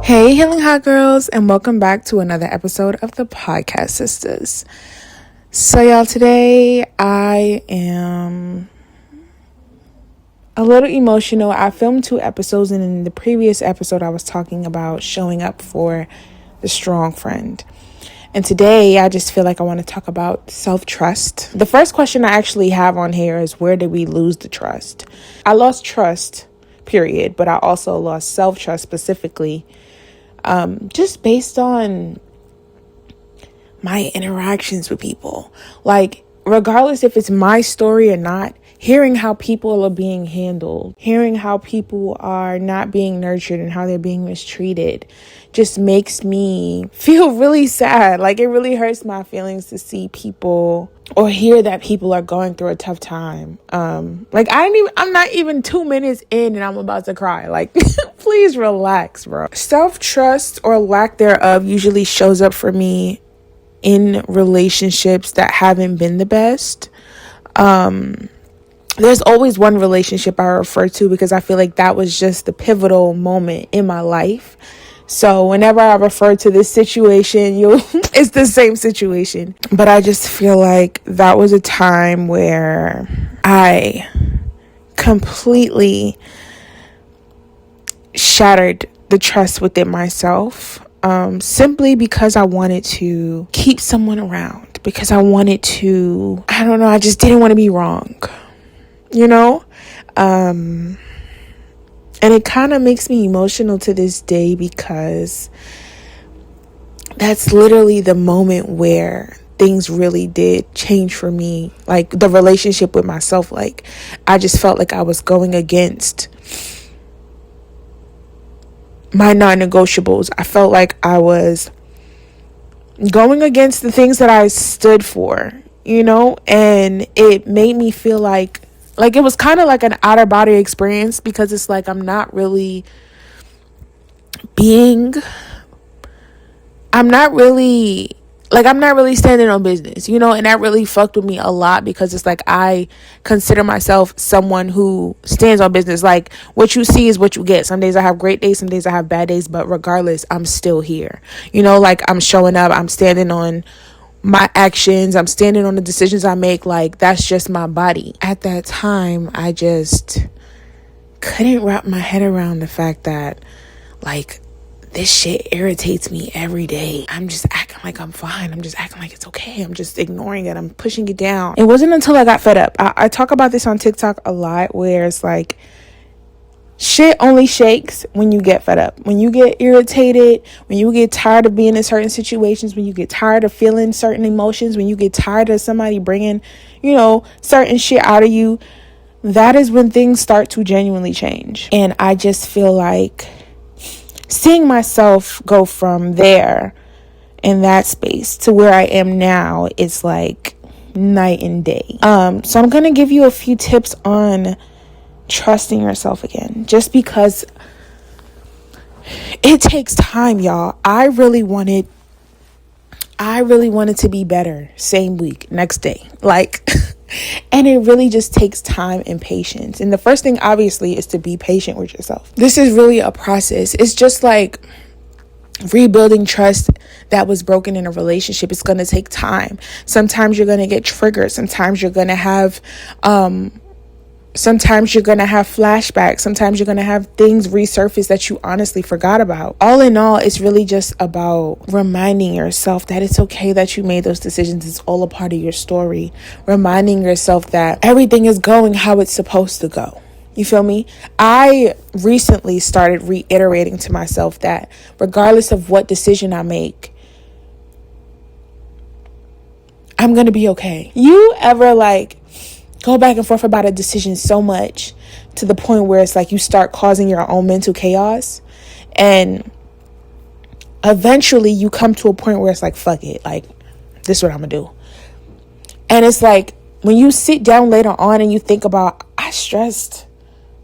Hey, Healing Hotgirls, and welcome back to another episode of the Podcast Sisters. So, y'all, today I am a little emotional. I filmed 2 episodes, and in the previous episode, I was talking about showing up for the strong friend. And today, I just feel like I want to talk about self-trust. The first question I actually have on here is, where did we lose the trust? I lost trust, period, but I also lost self-trust specifically. Just based on my interactions with people. Like, regardless if it's my story or not, hearing how people are being handled, hearing how people are not being nurtured and how they're being mistreated just makes me feel really sad. Like, it really hurts my feelings to see people or hear that people are going through a tough time. I'm not even 2 minutes in and I'm about to cry. Like, please relax, bro. Self-trust or lack thereof usually shows up for me in relationships that haven't been the best. There's always one relationship I refer to because I feel like that was just the pivotal moment in my life. So whenever I refer to this situation, it's the same situation. But I just feel like that was a time where I completely shattered the trust within myself, simply because I wanted to keep someone around, because I wanted to, I just didn't want to be wrong, and it kind of makes me emotional to this day because that's literally the moment where things really did change for me. Like, the relationship with myself, like, I just felt like I was going against my non-negotiables. I felt like I was going against the things that I stood for, and it made me feel like it was kind of like an outer body experience, because it's like I'm not really standing on business, and that really fucked with me a lot, because it's like I consider myself someone who stands on business. Like, what you see is what you get. Some days I have great days, some days I have bad days, but regardless, I'm still here. Like, I'm showing up, I'm standing on my actions, I'm standing on the decisions I make. Like, that's just my body. At that time, I just couldn't wrap my head around the fact that, like, this shit irritates me every day. I'm just acting like I'm fine. I'm just acting like it's okay. I'm just ignoring it. I'm pushing it down. It wasn't until I got fed up. I talk about this on TikTok a lot, where it's like, shit only shakes when you get fed up. When you get irritated, when you get tired of being in certain situations, when you get tired of feeling certain emotions, when you get tired of somebody bringing, certain shit out of you, that is when things start to genuinely change. And I just feel like seeing myself go from there in that space to where I am now is like night and day. So I'm going to give you a few tips on trusting yourself again, just because it takes time, y'all. I really wanted to be better same week, next day, like and it really just takes time and patience. And the first thing, obviously, is to be patient with yourself. This is really a process. It's just like rebuilding trust that was broken in a relationship. It's going to take time. Sometimes you're going to get triggered. Sometimes you're going to have flashbacks. Sometimes you're going to have things resurface that you honestly forgot about. All in all, it's really just about reminding yourself that it's okay that you made those decisions. It's all a part of your story. Reminding yourself that everything is going how it's supposed to go. You feel me? I recently started reiterating to myself that regardless of what decision I make, I'm going to be okay. You ever go back and forth about a decision so much to the point where it's like you start causing your own mental chaos, and eventually you come to a point where it's like, fuck it, like, this is what I'm gonna do. And it's like, when you sit down later on and you think about, I stressed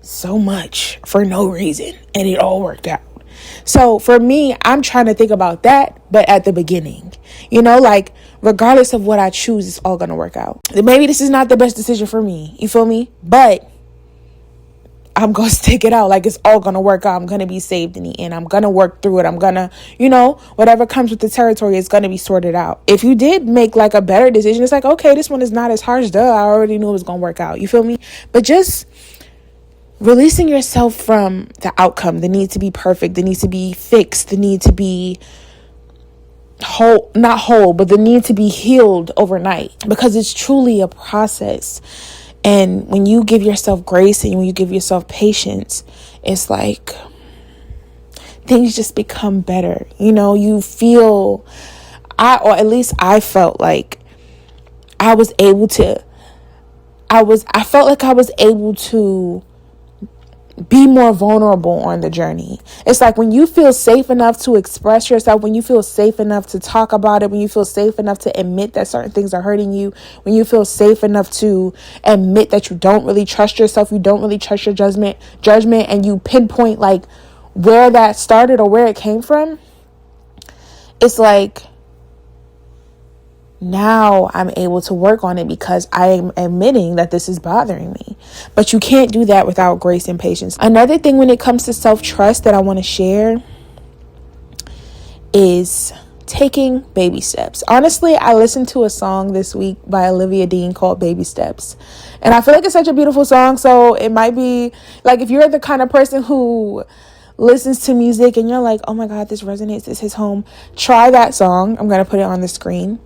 so much for no reason and it all worked out. So for me, I'm trying to think about that, but at the beginning, regardless of what I choose, it's all going to work out. Maybe this is not the best decision for me. You feel me? But I'm going to stick it out. Like, it's all going to work out. I'm going to be saved in the end. I'm going to work through it. I'm going to, whatever comes with the territory is going to be sorted out. If you did make like a better decision, it's like, okay, this one is not as harsh. Duh, I already knew it was going to work out. You feel me? But just releasing yourself from the outcome, the need to be perfect, the need to be fixed, the need to be whole, not whole, but the need to be healed overnight, because it's truly a process. And when you give yourself grace and when you give yourself patience, it's like things just become better. You feel, or at least I felt like I felt like I was able to be more vulnerable on the journey. It's like when you feel safe enough to express yourself, when you feel safe enough to talk about it, when you feel safe enough to admit that certain things are hurting you, when you feel safe enough to admit that you don't really trust yourself, you don't really trust your judgment, and you pinpoint like where that started or where it came from, it's like now I'm able to work on it because I am admitting that this is bothering me. But you can't do that without grace and patience. Another thing when it comes to self-trust that I want to share is taking baby steps. Honestly, I listened to a song this week by Olivia Dean called Baby Steps. And I feel like it's such a beautiful song. So it might be like, if you're the kind of person who listens to music and you're like, oh my God, this resonates, this hits home, try that song. I'm going to put it on the screen.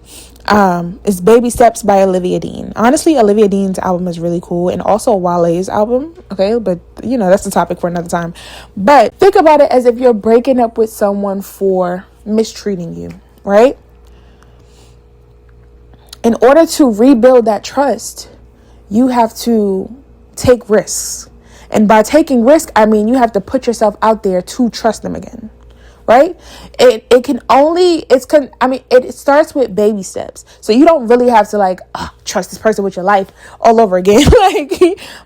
It's Baby Steps by Olivia Dean. Honestly, Olivia Dean's album is really cool, and also Wale's album. Okay, but that's the topic for another time. But think about it as if you're breaking up with someone for mistreating you, right? In order to rebuild that trust, you have to take risks. And by taking risk, I mean you have to put yourself out there to trust them again. Right? It starts with baby steps. So you don't really have to trust this person with your life all over again.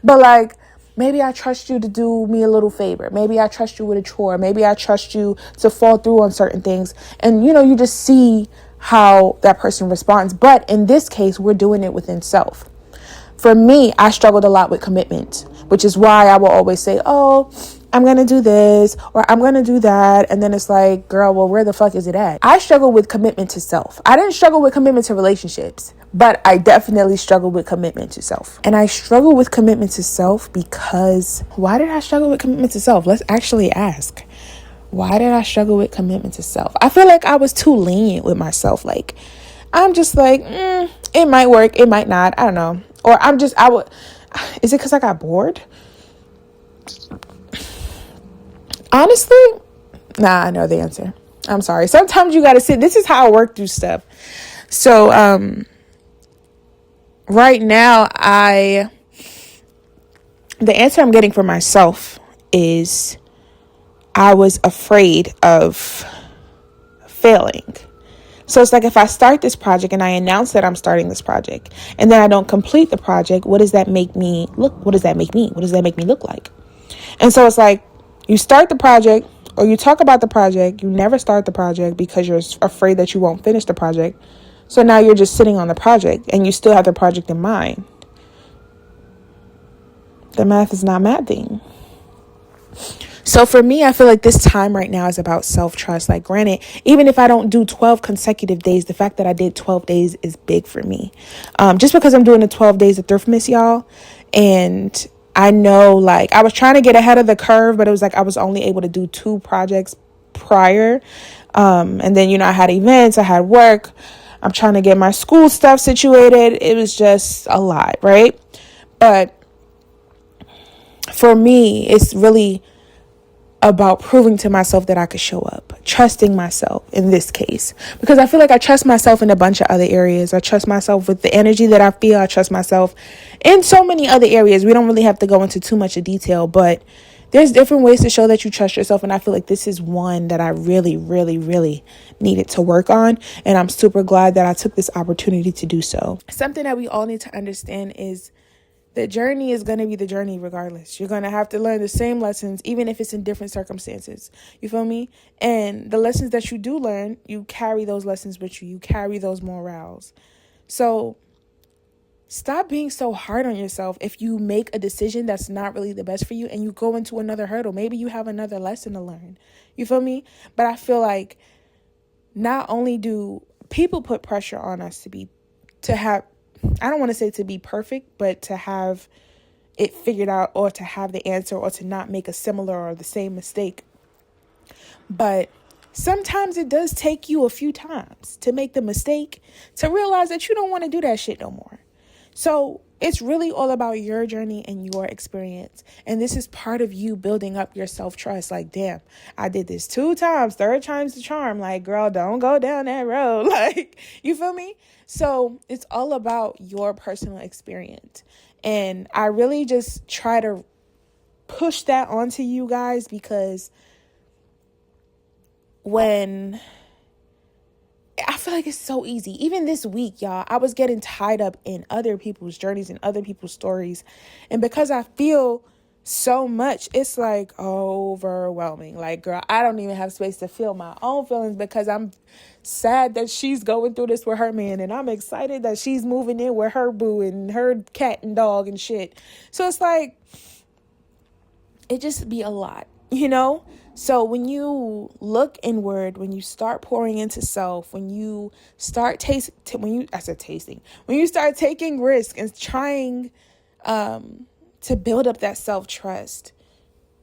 But maybe I trust you to do me a little favor. Maybe I trust you with a chore. Maybe I trust you to fall through on certain things. And you just see how that person responds. But in this case, we're doing it within self. For me, I struggled a lot with commitment, which is why I will always say, oh, I'm going to do this or I'm going to do that. And then it's like, girl, well, where the fuck is it at? I struggle with commitment to self. I didn't struggle with commitment to relationships, but I definitely struggle with commitment to self. And I struggle with commitment to self because why did I struggle with commitment to self? Let's actually ask. Why did I struggle with commitment to self? I feel like I was too lenient with myself. I'm just like, it might work. It might not. I don't know. Or is it because I got bored? Honestly, nah, I know the answer. I'm sorry. Sometimes you got to sit. This is how I work through stuff. So, right now, the answer I'm getting for myself is I was afraid of failing. So it's like, if I start this project and I announce that I'm starting this project and then I don't complete the project, what does that make me look? What does that make me? What does that make me look like? And so it's like, you start the project or you talk about the project, you never start the project because you're afraid that you won't finish the project. So now you're just sitting on the project and you still have the project in mind. The math is not mathing. So for me, I feel like this time right now is about self-trust. Like, granted, even if I don't do 12 consecutive days, the fact that I did 12 days is big for me. Just because I'm doing the 12 days of Thriftmas, y'all. And I know, I was trying to get ahead of the curve, but it was I was only able to do 2 projects prior. And then, I had events, I had work. I'm trying to get my school stuff situated. It was just a lot, right? But for me, it's really about proving to myself that I could show up, trusting myself in this case, because I feel like I trust myself in a bunch of other areas. I trust myself with the energy that I feel. I trust myself in so many other areas. We don't really have to go into too much of detail, but there's different ways to show that you trust yourself. And I feel like this is one that I really, really, really needed to work on. And I'm super glad that I took this opportunity to do so. Something that we all need to understand is the journey is going to be the journey regardless. You're going to have to learn the same lessons, even if it's in different circumstances. You feel me? And the lessons that you do learn, you carry those lessons with you. You carry those morals. So stop being so hard on yourself if you make a decision that's not really the best for you and you go into another hurdle. Maybe you have another lesson to learn. You feel me? But I feel like not only do people put pressure on us to have, I don't want to say to be perfect, but to have it figured out, or to have the answer, or to not make a similar or the same mistake. But sometimes it does take you a few times to make the mistake, to realize that you don't want to do that shit no more. So it's really all about your journey and your experience. And this is part of you building up your self-trust. Like, damn, I did this 2 times, 3rd time's the charm. Like, girl, don't go down that road. Like, you feel me? So it's all about your personal experience. And I really just try to push that onto you guys, because when I feel like it's so easy. Even this week, y'all, I was getting tied up in other people's journeys and other people's stories. And because I feel so much, it's like overwhelming. Like, girl, I don't even have space to feel my own feelings, because I'm sad that she's going through this with her man, and I'm excited that she's moving in with her boo and her cat and dog and shit. So it's like, it just be a lot, you know? So when you look inward, when you start pouring into self, when you start when you start taking risks and trying to build up that self-trust,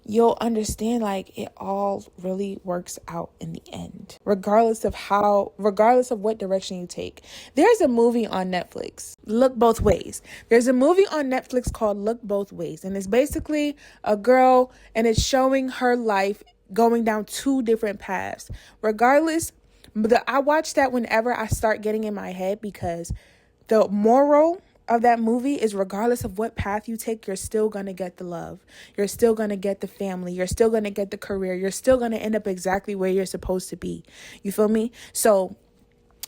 you'll understand, like, it all really works out in the end, regardless of what direction you take. There's a movie on Netflix, Look Both Ways. There's a movie on Netflix called Look Both Ways. And it's basically a girl, and it's showing her life going down 2 different paths. Regardless, I watch that whenever I start getting in my head, because the moral of that movie is, regardless of what path you take, you're still going to get the love. You're still going to get the family. You're still going to get the career. You're still going to end up exactly where you're supposed to be. You feel me? So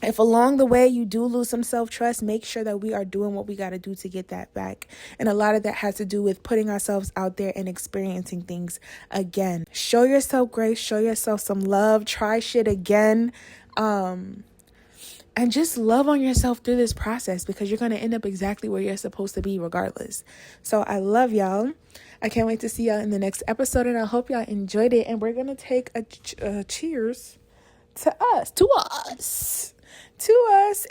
if along the way you do lose some self-trust, make sure that we are doing what we got to do to get that back. And a lot of that has to do with putting ourselves out there and experiencing things again. Show yourself grace. Show yourself some love. Try shit again. And just love on yourself through this process, because you're going to end up exactly where you're supposed to be regardless. So I love y'all. I can't wait to see y'all in the next episode, and I hope y'all enjoyed it. And we're going to take a cheers to us,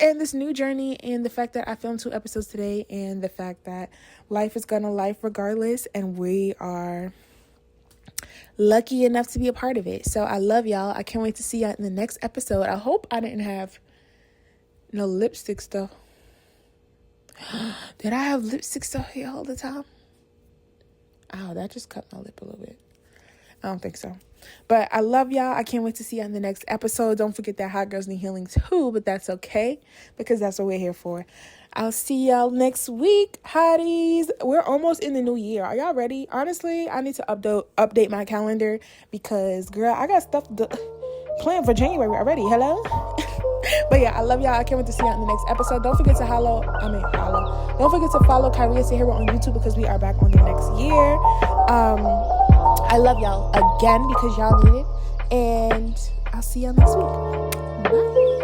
and this new journey, and the fact that I filmed 2 episodes today, and the fact that life is going to life regardless, and we are lucky enough to be a part of it. So I love y'all. I can't wait to see y'all in the next episode. I hope I didn't have no lipstick stuff. Did I have lipstick stuff here all the time? Ow, that just cut my lip a little bit. I don't think so. But I love y'all. I can't wait to see y'all in the next episode. Don't forget that hot girls need healing too, but that's okay, because that's what we're here for. I'll see y'all next week, hotties. We're almost in the new year. Are y'all ready? Honestly, I need to update my calendar, because, girl, I got stuff planned for January already. Hello? But yeah, I love y'all. I can't wait to see y'all in the next episode. Don't forget to Don't forget to follow Kyria Sahira on YouTube, because we are back on the next year. I love y'all again, because y'all need it. And I'll see y'all next week. Bye.